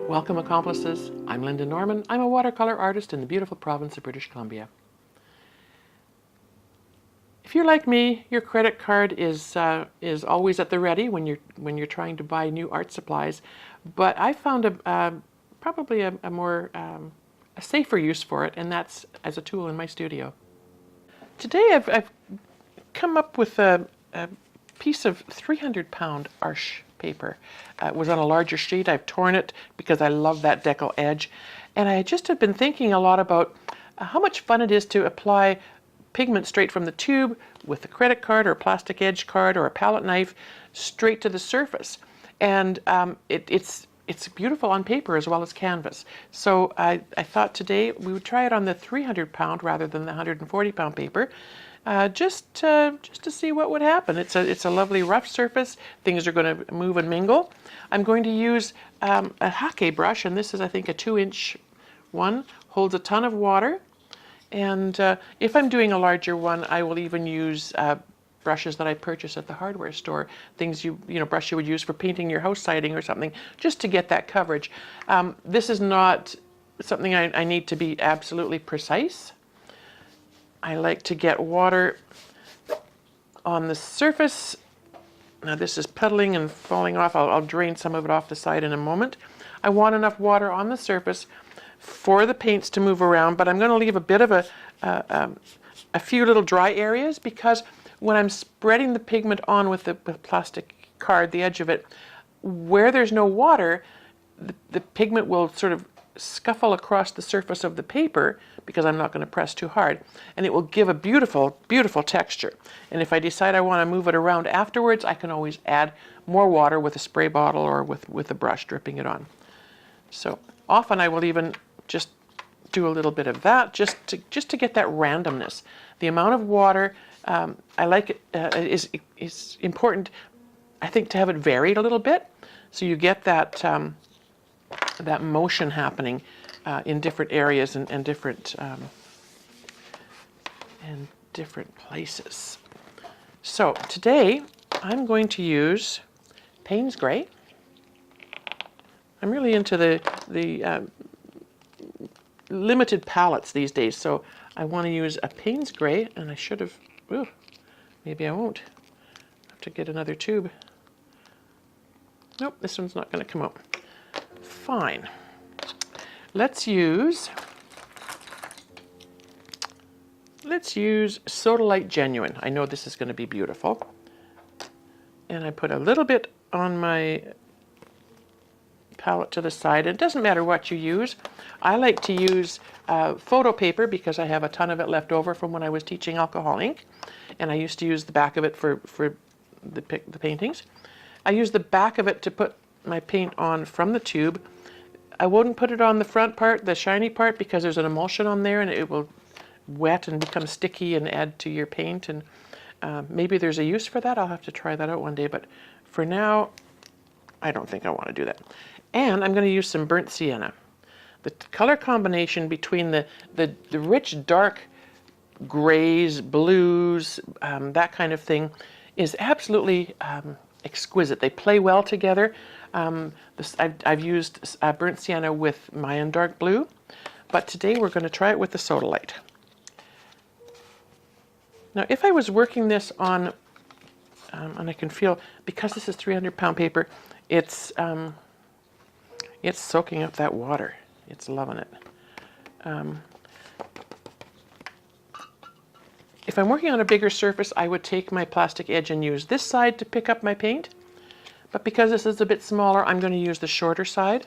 Welcome, accomplices. I'm Lynda Norman. I'm a watercolor artist in the beautiful province of British Columbia. If you're like me, your credit card is always at the ready when you're trying to buy new art supplies. But I found probably a more a safer use for it, and that's as a tool in my studio. Today I've come up with a piece of 300-pound Arches paper. It was on a larger sheet. I've torn it because I love that decal edge. And I just have been thinking a lot about how much fun it is to apply pigment straight from the tube with a credit card or a plastic edge card or a palette knife straight to the surface. And it's beautiful on paper as well as canvas. So I thought today we would try it on the 300-pound rather than the 140-pound paper. Just to see what would happen. It's a lovely rough surface. Things are going to move and mingle. I'm going to use a hake brush, and this is, I think, a 2-inch one. Holds a ton of water. And if I'm doing a larger one, I will even use brushes that I purchase at the hardware store. Things brush you would use for painting your house siding or something, just to get that coverage. This is not something I need to be absolutely precise. I like to get water on the surface. Now this is puddling and falling off. I'll drain some of it off the side in a moment. I want enough water on the surface for the paints to move around, but I'm going to leave a bit of a few little dry areas, because when I'm spreading the pigment on with the plastic card, the edge of it, where there's no water, the pigment will sort of scuffle across the surface of the paper, because I'm not going to press too hard, and it will give a beautiful, beautiful texture. And if I decide I want to move it around afterwards, I can always add more water with a spray bottle or with a brush, dripping it on. So often I will even just do a little bit of that, just to get that randomness. The amount of water, I like it, is important, I think, to have it varied a little bit, so you get that that motion happening in different areas and different places. So today I'm going to use Payne's Gray. I'm really into the limited palettes these days, so I want to use a Payne's Gray, and I should have, maybe I won't. I have to get another tube. Nope, this one's not going to come out. Fine. Let's use Sodalite Genuine. I know this is going to be beautiful. And I put a little bit on my palette to the side. It doesn't matter what you use. I like to use photo paper because I have a ton of it left over from when I was teaching alcohol ink. And I used to use the back of it for the paintings. I use the back of it to put my paint on from the tube. I wouldn't put it on the front part, the shiny part, because there's an emulsion on there and it will wet and become sticky and add to your paint. And maybe there's a use for that. I'll have to try that out one day. But for now, I don't think I want to do that. And I'm going to use some burnt sienna. The color combination between the rich, dark grays, blues, that kind of thing, is absolutely exquisite. They play well together. I've used burnt sienna with Mayan dark blue, but today we're going to try it with the Sodalite. Now, if I was working this on, and I can feel, because this is 300-pound paper, it's soaking up that water. It's loving it. If I'm working on a bigger surface, I would take my plastic edge and use this side to pick up my paint. But because this is a bit smaller, I'm going to use the shorter side.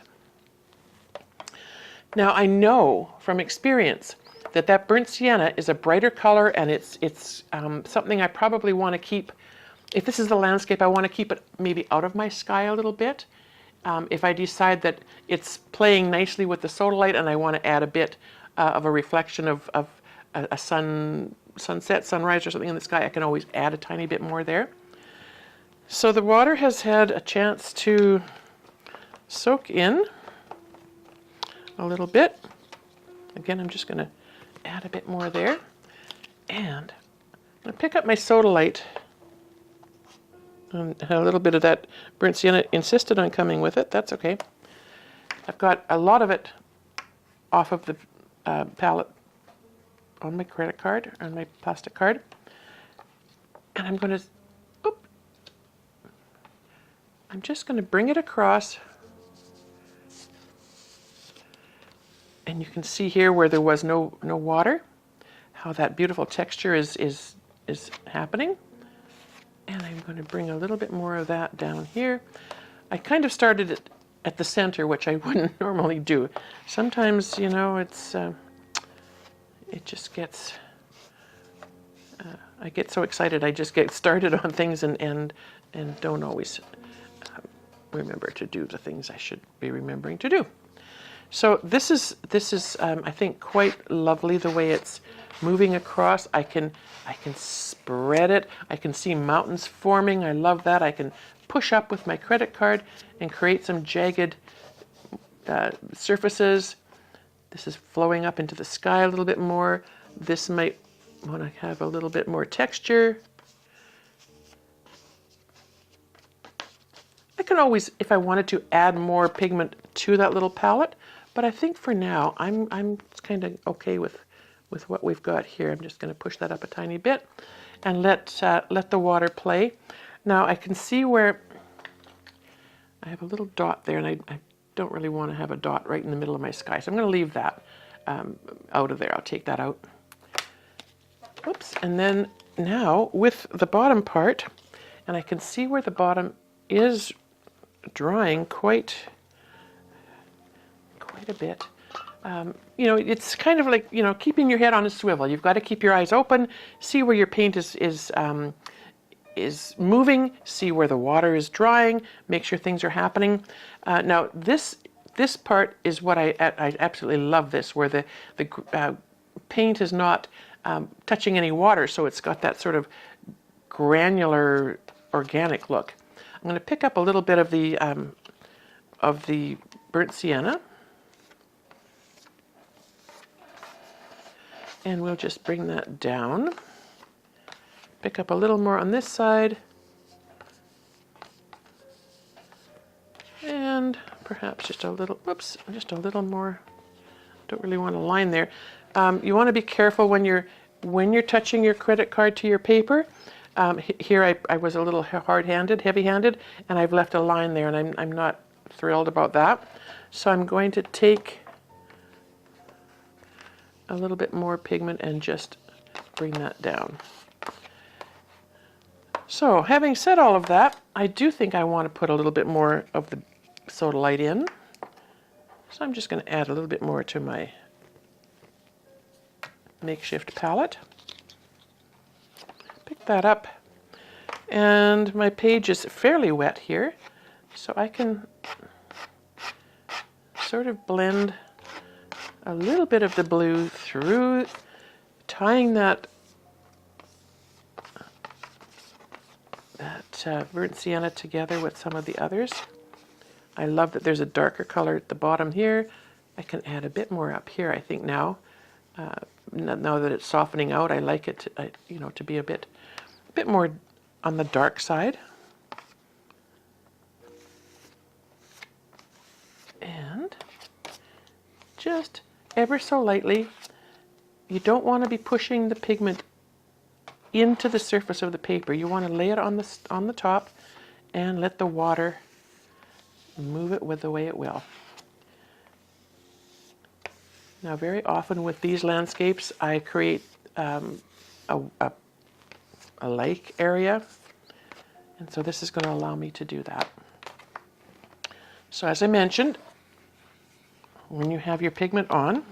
Now, I know from experience that burnt sienna is a brighter color, and it's something I probably want to keep. If this is the landscape, I want to keep it maybe out of my sky a little bit. If I decide that it's playing nicely with the Sodalite and I want to add a bit of a reflection of a sunset, sunrise, or something in the sky, I can always add a tiny bit more there. So the water has had a chance to soak in a little bit. Again, I'm just going to add a bit more there. And I'm going to pick up my Sodalite And a little bit of that burnt sienna insisted on coming with it. That's okay. I've got a lot of it off of the palette on my credit card, on my plastic card. And I'm going to, I'm just going to bring it across. And you can see here where there was no water, how that beautiful texture is happening. And I'm going to bring a little bit more of that down here. I kind of started it at the center, which I wouldn't normally do. Sometimes, you know, it's it just gets, I get so excited, I just get started on things and don't always remember to do the things I should be remembering to do. So this is I think quite lovely the way it's moving across. I can spread it. I can see mountains forming. I love that. I can push up with my credit card and create some jagged surfaces. This is flowing up into the sky a little bit more. This might want to have a little bit more texture. I can always, if I wanted to, add more pigment to that little palette. But I think for now, I'm kind of okay with what we've got here. I'm just going to push that up a tiny bit and let the water play. Now I can see where I have a little dot there, and I don't really want to have a dot right in the middle of my sky. So I'm going to leave that out of there. I'll take that out. Oops. And then now with the bottom part, and I can see where the bottom is drying quite a bit. You know, it's kind of like, you know, keeping your head on a swivel. You've got to keep your eyes open, see where your paint is moving, see where the water is drying, make sure things are happening. Now this part is what I absolutely love, this, where the paint is not touching any water, so it's got that sort of granular organic look. I'm going to pick up a little bit of the burnt sienna, and we'll just bring that down. Pick up a little more on this side, and perhaps just a little, whoops, just a little more. Don't really want a line there. You want to be careful when you're touching your credit card to your paper. Here I was a little hard-handed, heavy-handed, and I've left a line there, and I'm not thrilled about that. So I'm going to take a little bit more pigment and just bring that down. So having said all of that, I do think I want to put a little bit more of the Sodalite in. So I'm just going to add a little bit more to my makeshift palette. Pick that up, and my page is fairly wet here, so I can sort of blend a little bit of the blue through, tying that burnt sienna together with some of the others. I love that there's a darker color at the bottom here. I can add a bit more up here, I think, now. Now that it's softening out, I like it to, you know, to be a bit more on the dark side. And just ever so lightly, you don't want to be pushing the pigment into the surface of the paper. You want to lay it on the top and let the water move it with the way it will. Now, very often with these landscapes, I create a lake area, and so this is going to allow me to do that. So as I mentioned, when you have your pigment on,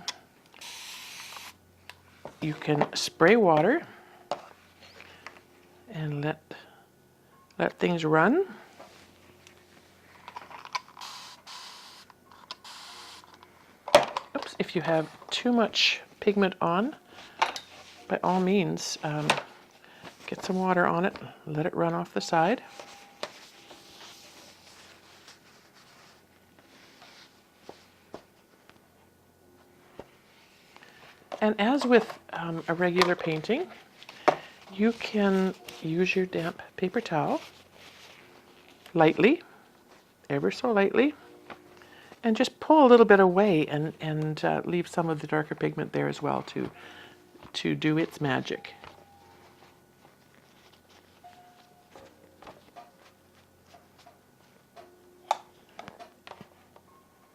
you can spray water and let things run. Oops, if you have too much pigment on, by all means, get some water on it, let it run off the side. And as with a regular painting, you can use your damp paper towel lightly, ever so lightly, And just pull a little bit away and leave some of the darker pigment there as well to do its magic.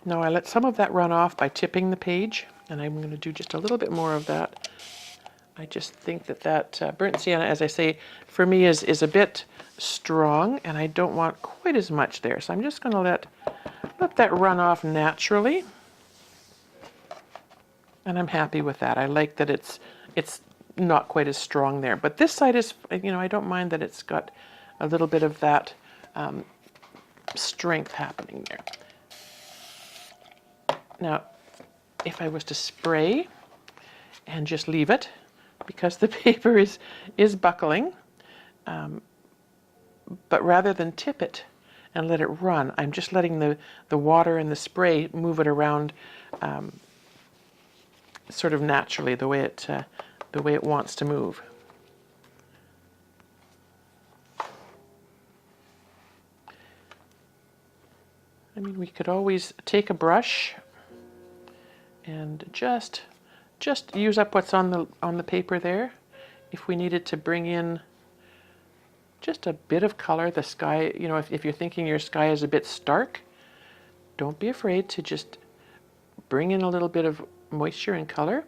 Now I let some of that run off by tipping the page, and I'm going to do just a little bit more of that. I just think that burnt sienna, as I say, for me is a bit strong, and I don't want quite as much there. So I'm just going to let that run off naturally. And I'm happy with that. I like that it's not quite as strong there. But this side is, I don't mind that it's got a little bit of that strength happening there. Now, if I was to spray and just leave it, because the paper is buckling, but rather than tip it and let it run, I'm just letting the water and the spray move it around sort of naturally, the way it wants to move. I mean, we could always take a brush and just use up what's on the paper there. If we needed to bring in just a bit of color, the sky, if you're thinking your sky is a bit stark, don't be afraid to just bring in a little bit of moisture and color.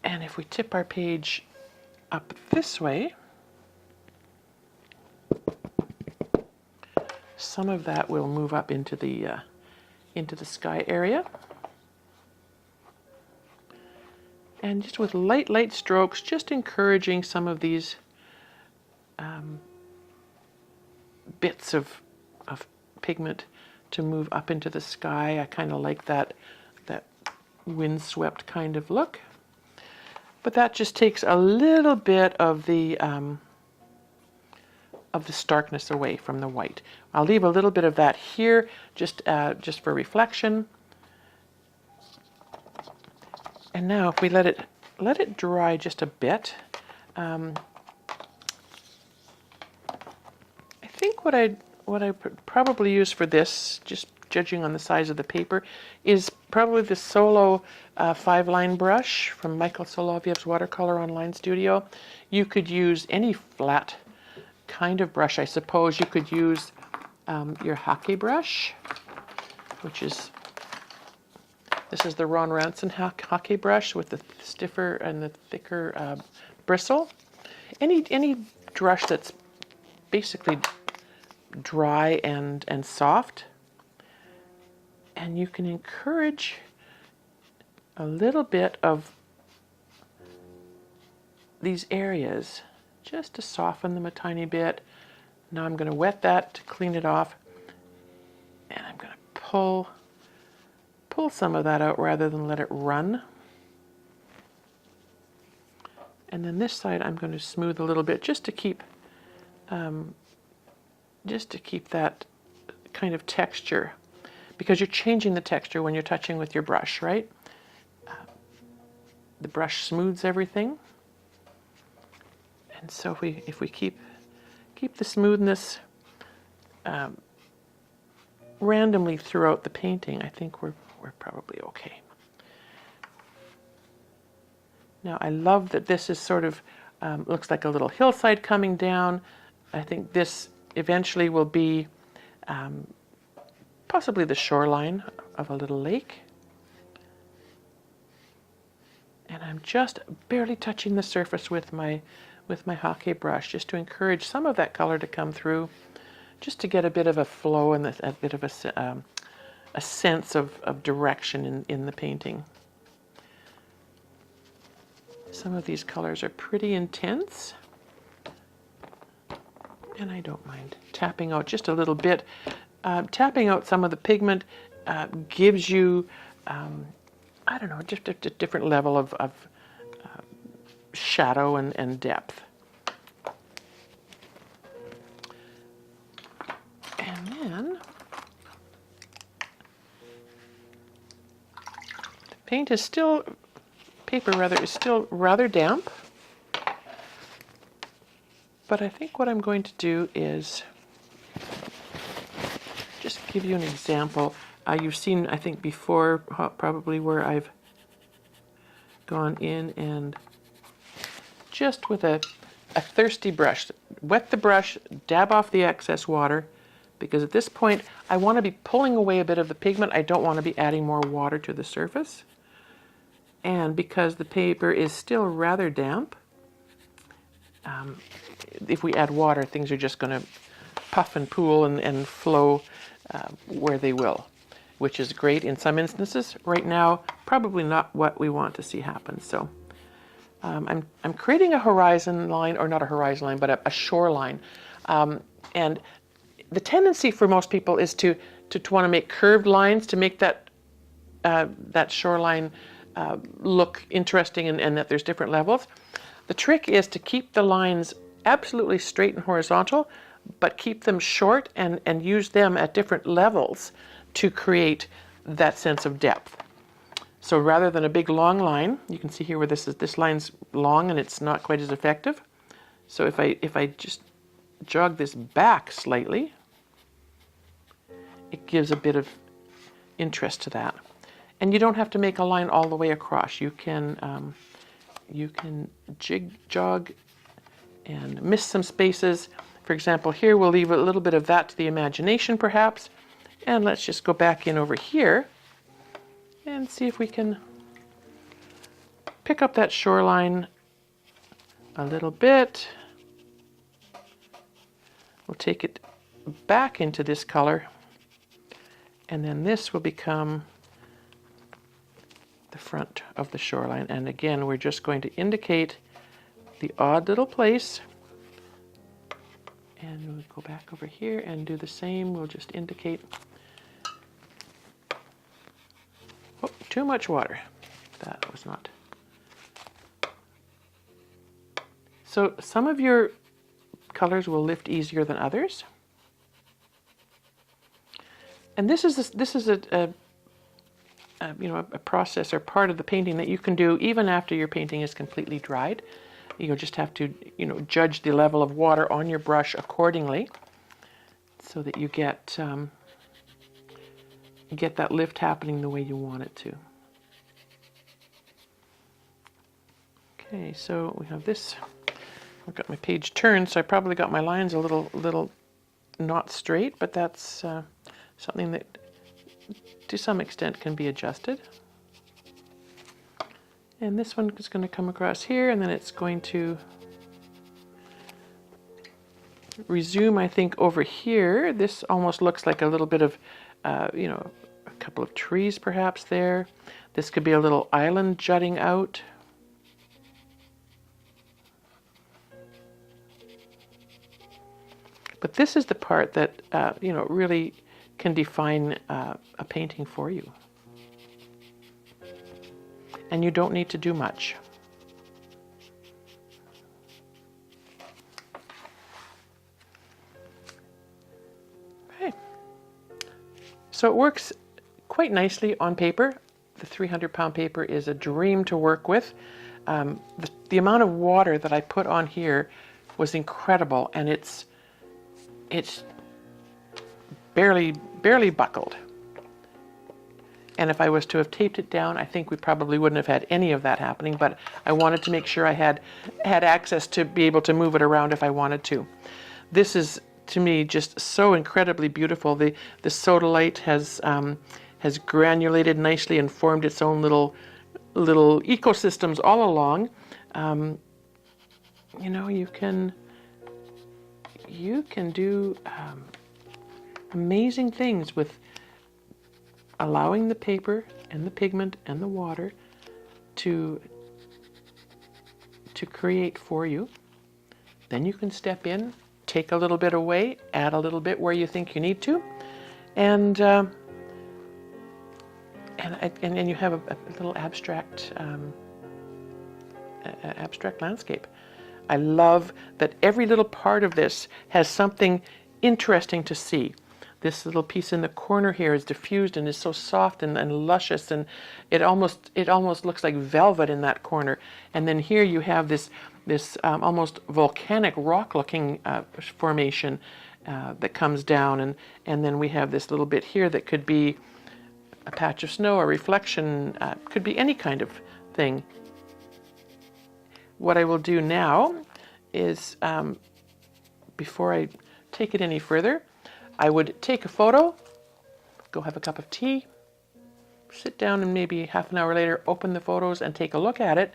And if we tip our page up this way, some of that will move up into the sky area. And just with light strokes, just encouraging some of these bits of pigment to move up into the sky. I kind of like that windswept kind of look. But that just takes a little bit of the starkness away from the white. I'll leave a little bit of that here, just for reflection. And now, if we let it dry just a bit, I think what I probably use for this, just judging on the size of the paper, is probably the Solo 5-line brush from Michael Solovyev's Watercolor Online Studio. You could use any flat kind of brush, I suppose. You could use your hockey brush, this is the Ron Ranson hockey brush with the stiffer and the thicker bristle. Any brush that's basically dry and soft. And you can encourage a little bit of these areas just to soften them a tiny bit. Now I'm going to wet that to clean it off, and I'm going to pull some of that out rather than let it run. And then this side I'm going to smooth a little bit just to keep that kind of texture, because you're changing the texture when you're touching with your brush, right? The brush smooths everything. And so if we keep the smoothness randomly throughout the painting, I think we're probably okay. Now I love that this is sort of looks like a little hillside coming down. I think this eventually will be possibly the shoreline of a little lake. And I'm just barely touching the surface with my hockey brush, just to encourage some of that color to come through, just to get a bit of a flow and a bit of a sense of direction in the painting. Some of these colors are pretty intense, and I don't mind tapping out just a little bit. Tapping out some of the pigment gives you, I don't know, just a different level of shadow and depth. And then the paper is still rather damp, but I think what I'm going to do is just give you an example. You've seen, I think, before probably where I've gone in and just with a thirsty brush, wet the brush, dab off the excess water, because at this point I want to be pulling away a bit of the pigment. I don't want to be adding more water to the surface. And because the paper is still rather damp, if we add water, things are just going to puff and pool and flow where they will, which is great in some instances. Right now, probably not what we want to see happen. So I'm creating a horizon line, or not a horizon line, but a shoreline. And the tendency for most people is to want to make curved lines to make that shoreline look interesting and that there's different levels. The trick is to keep the lines absolutely straight and horizontal, but keep them short and use them at different levels to create that sense of depth. So rather than a big long line, you can see here where this line's long and it's not quite as effective. So if I just jog this back slightly, it gives a bit of interest to that. And you don't have to make a line all the way across. You can jog and miss some spaces. For example, here we'll leave a little bit of that to the imagination perhaps. And let's just go back in over here and see if we can pick up that shoreline a little bit. We'll take it back into this color, and then this will become the front of the shoreline. And again, we're just going to indicate the odd little place. And we'll go back over here and do the same. We'll just indicate. Oh, too much water. That was not. So some of your colors will lift easier than others. And this is a process or part of the painting that you can do even after your painting is completely dried. You'll just have to, judge the level of water on your brush accordingly, so that you get that lift happening the way you want it to. Okay, so we have this. I've got my page turned, so I probably got my lines a little not straight, but that's something that to some extent can be adjusted. And this one is going to come across here, and then it's going to resume, I think, over here. This almost looks like a little bit of, a couple of trees perhaps there. This could be a little island jutting out. But this is the part that, really can define a painting for you. And you don't need to do much. Okay. So it works quite nicely on paper. The 300-pound paper is a dream to work with. The amount of water that I put on here was incredible, and it's barely buckled. And if I was to have taped it down, I think we probably wouldn't have had any of that happening, but I wanted to make sure I had access to be able to move it around if I wanted to. This is, to me, just so incredibly beautiful. The Sodalite has granulated nicely and formed its own little ecosystems all along. You can do amazing things with allowing the paper and the pigment and the water to create for you. Then you can step in, take a little bit away, add a little bit where you think you need to, and you have a little abstract landscape. I love that every little part of this has something interesting to see. This little piece in the corner here is diffused and is so soft and luscious, and it almost looks like velvet in that corner. And then here you have this almost volcanic rock-looking formation, that comes down, and then we have this little bit here that could be a patch of snow, a reflection, could be any kind of thing. What I will do now is, before I take it any further, I would take a photo, go have a cup of tea, sit down, and maybe half an hour later open the photos and take a look at it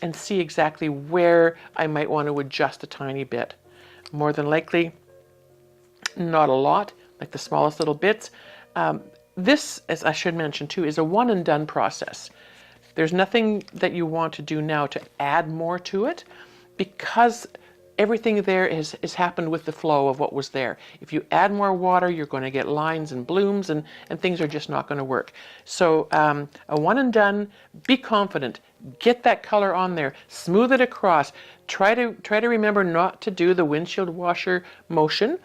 and see exactly where I might want to adjust a tiny bit. More than likely, not a lot, like the smallest little bits. This, as I should mention too, is a one and done process. There's nothing that you want to do now to add more to it, because everything there is happened with the flow of what was there. If you add more water, you're going to get lines and blooms, and things are just not going to work. So a one and done, be confident, get that color on there, smooth it across. Try to remember not to do the windshield washer motion.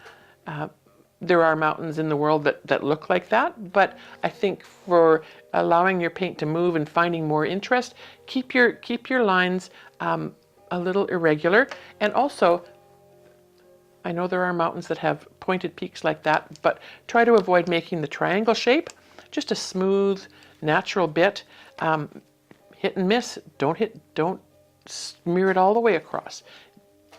There are mountains in the world that look like that, but I think for allowing your paint to move and finding more interest, keep your lines a little irregular. And also, I know there are mountains that have pointed peaks like that, but try to avoid making the triangle shape. Just a smooth, natural bit. Hit and miss. Don't smear it all the way across.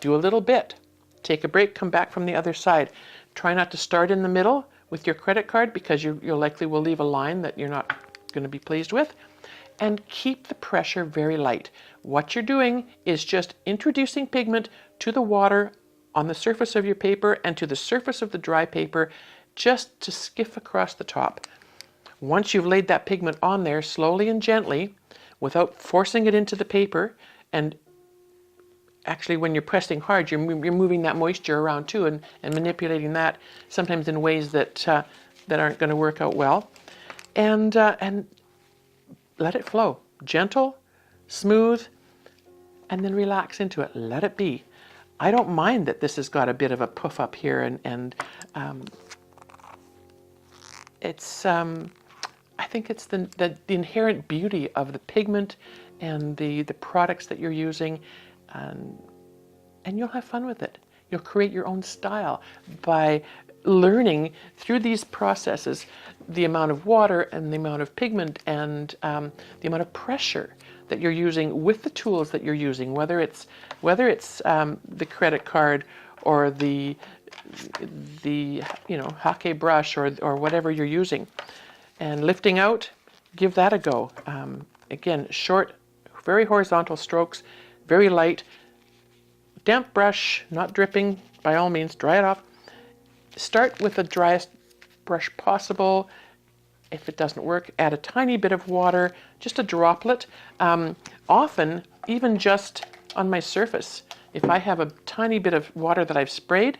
Do a little bit. Take a break, come back from the other side. Try not to start in the middle with your credit card, because you likely will leave a line that you're not going to be pleased with. And keep the pressure very light. What you're doing is just introducing pigment to the water on the surface of your paper and to the surface of the dry paper, just to skiff across the top. Once you've laid that pigment on there, slowly and gently, without forcing it into the paper, and actually when you're pressing hard, you're moving that moisture around too, and manipulating that, sometimes in ways that aren't going to work out well. And let it flow. Gentle, smooth, and then relax into it. Let it be. I don't mind that this has got a bit of a puff up here, and it's I think it's the inherent beauty of the pigment and the products that you're using, and you'll have fun with it. You'll create your own style by learning through these processes the amount of water and the amount of pigment and the amount of pressure that you're using with the tools that you're using, whether it's the credit card or the hake brush or whatever you're using. And lifting out, give that a go. Again, short, very horizontal strokes, very light. Damp brush, not dripping, by all means, dry it off. Start with the driest brush possible. If it doesn't work, add a tiny bit of water, just a droplet. Often, even just on my surface, if I have a tiny bit of water that I've sprayed,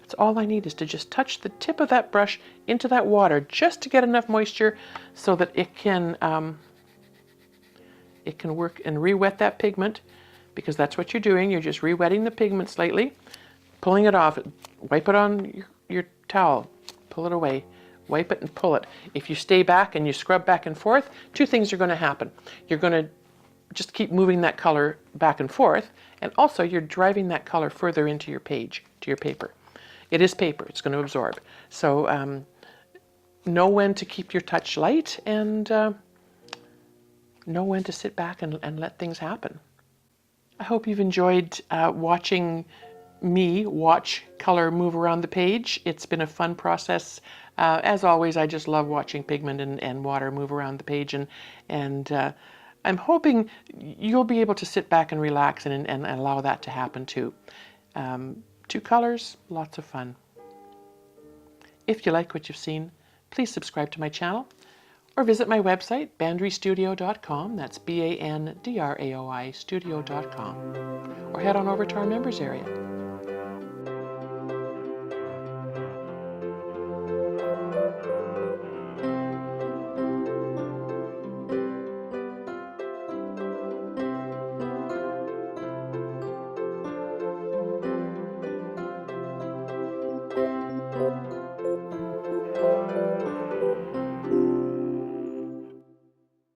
that's all I need, is to just touch the tip of that brush into that water, just to get enough moisture so that it can work and re-wet that pigment, because that's what you're doing. You're just re-wetting the pigment slightly, pulling it off. Wipe it on your towel, pull it away, wipe it and pull it. If you stay back and you scrub back and forth, two things are going to happen. You're going to just keep moving that color back and forth, and also you're driving that color further into your page, to your paper. It is paper, it's going to absorb. So know when to keep your touch light, and know when to sit back and let things happen. I hope you've enjoyed watching me watch color move around the page. It's been a fun process. As always, I just love watching pigment and water move around the page, and I'm hoping you'll be able to sit back and relax and allow that to happen too. Two colors, lots of fun. If you like what you've seen, please subscribe to my channel, or visit my website, bandraistudio.com. That's BANDRAOI studio.com. Or head on over to our members area.